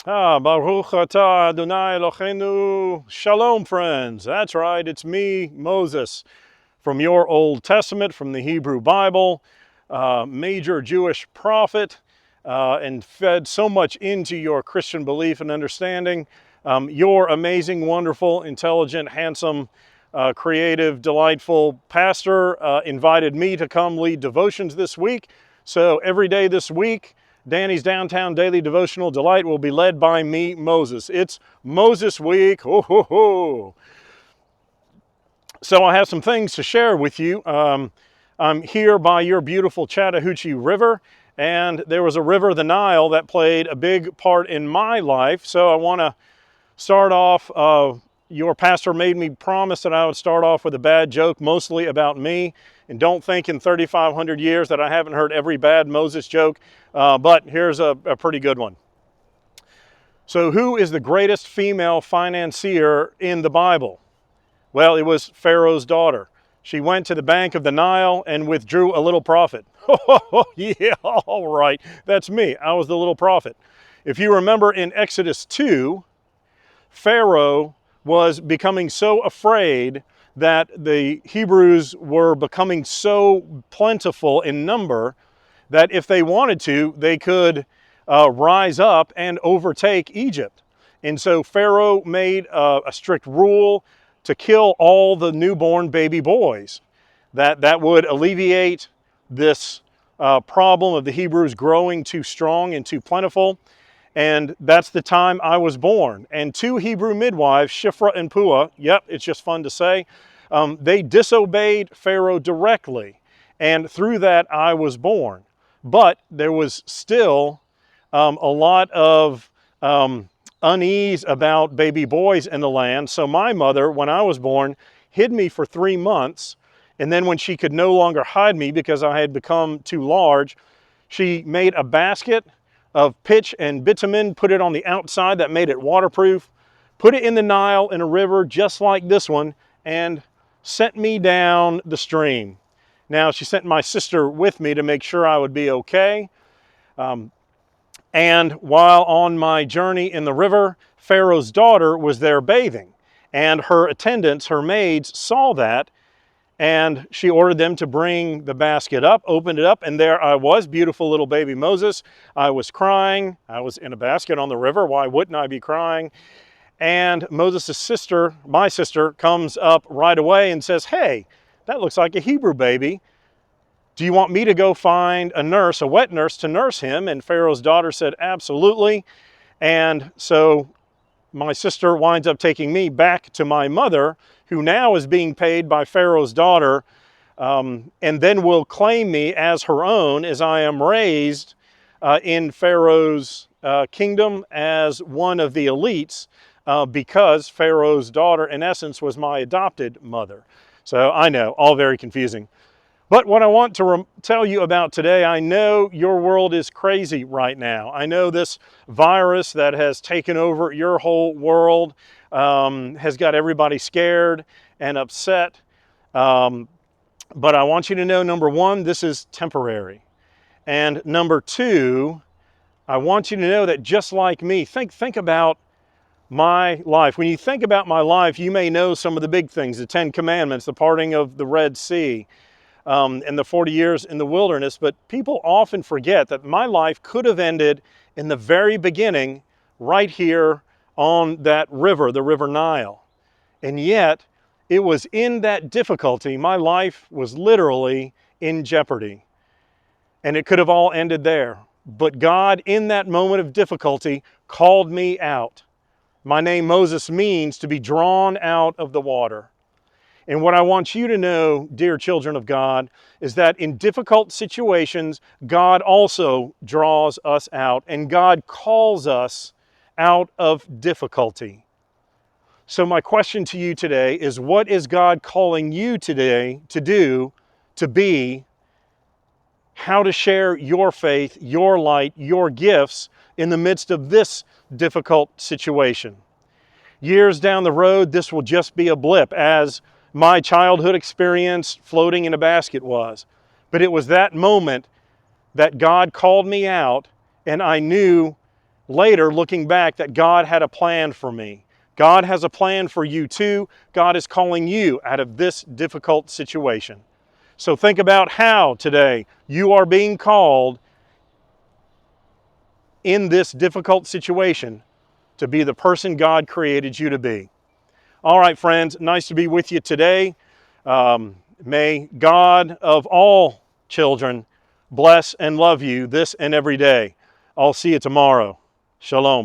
Baruch atah Adonai Eloheinu. Shalom, friends. That's right, it's me, Moses, from your Old Testament, from the Hebrew Bible, major Jewish prophet, and fed so much into your Christian belief and understanding. Your amazing, wonderful, intelligent, handsome, creative, delightful pastor invited me to come lead devotions this week. So every day this week, Danny's Downtown Daily Devotional Delight will be led by me, Moses. It's Moses Week. Ho, ho, ho. So I have some things to share with you. I'm here by your beautiful Chattahoochee River, and there was a river, the Nile, that played a big part in my life. So I want to start off. Your pastor made me promise that I would start off with a bad joke, mostly about me. And don't think in 3,500 years that I haven't heard every bad Moses joke, but here's a pretty good one. So, who is the greatest female financier in the Bible? Well, it was Pharaoh's daughter. She went to the bank of the Nile and withdrew a little profit. Yeah, all right, that's me. I was the little prophet. If you remember in Exodus 2, Pharaoh was becoming so afraid that the Hebrews were becoming so plentiful in number that if they wanted to, they could rise up and overtake Egypt. And so Pharaoh made a strict rule to kill all the newborn baby boys. That would alleviate this problem of the Hebrews growing too strong and too plentiful. And that's the time I was born. And two Hebrew midwives, Shiphrah and Puah, yep, it's just fun to say, they disobeyed Pharaoh directly. And through that, I was born. But there was still a lot of unease about baby boys in the land. So my mother, when I was born, hid me for 3 months. And then when she could no longer hide me because I had become too large, she made a basket of pitch and bitumen, put it on the outside that made it waterproof, put it in the Nile in a river just like this one, and sent me down the stream. Now, she sent my sister with me to make sure I would be okay. And while on my journey in the river, Pharaoh's daughter was there bathing. And her attendants, her maids, saw that, and she ordered them to bring the basket up, opened it up, and there I was, beautiful little baby Moses. I was crying. I was in a basket on the river. Why wouldn't I be crying? And Moses' sister, my sister, comes up right away and says, "Hey, that looks like a Hebrew baby. Do you want me to go find a nurse, a wet nurse, to nurse him?" And Pharaoh's daughter said, "Absolutely." And so my sister winds up taking me back to my mother, who now is being paid by Pharaoh's daughter, and then will claim me as her own as I am raised in Pharaoh's kingdom as one of the elites, because Pharaoh's daughter, in essence, was my adopted mother. So I know, all very confusing. But what I want to tell you about today, I know your world is crazy right now. I know this virus that has taken over your whole world has got everybody scared and upset. But I want you to know, number one, this is temporary. And number two, I want you to know that just like me, think about my life. When you think about my life, you may know some of the big things, the 10 Commandments, the parting of the Red Sea, and the 40 years in the wilderness, but people often forget that my life could have ended in the very beginning, right here on that river, the River Nile. And yet, it was in that difficulty, my life was literally in jeopardy. And it could have all ended there. But God, in that moment of difficulty, called me out. My name Moses means to be drawn out of the water. And what I want you to know, dear children of God, is that in difficult situations, God also draws us out, and God calls us out of difficulty. So my question to you today is, what is God calling you today to do, to be, how to share your faith, your light, your gifts in the midst of this difficult situation? Years down the road, this will just be a blip, as my childhood experience floating in a basket was. But it was that moment that God called me out, and I knew later, looking back, that God had a plan for me. God has a plan for you too. God is calling you out of this difficult situation. So think about how today you are being called in this difficult situation to be the person God created you to be. All right, friends, nice to be with you today. May God of all children bless and love you this and every day. I'll see you tomorrow. Shalom.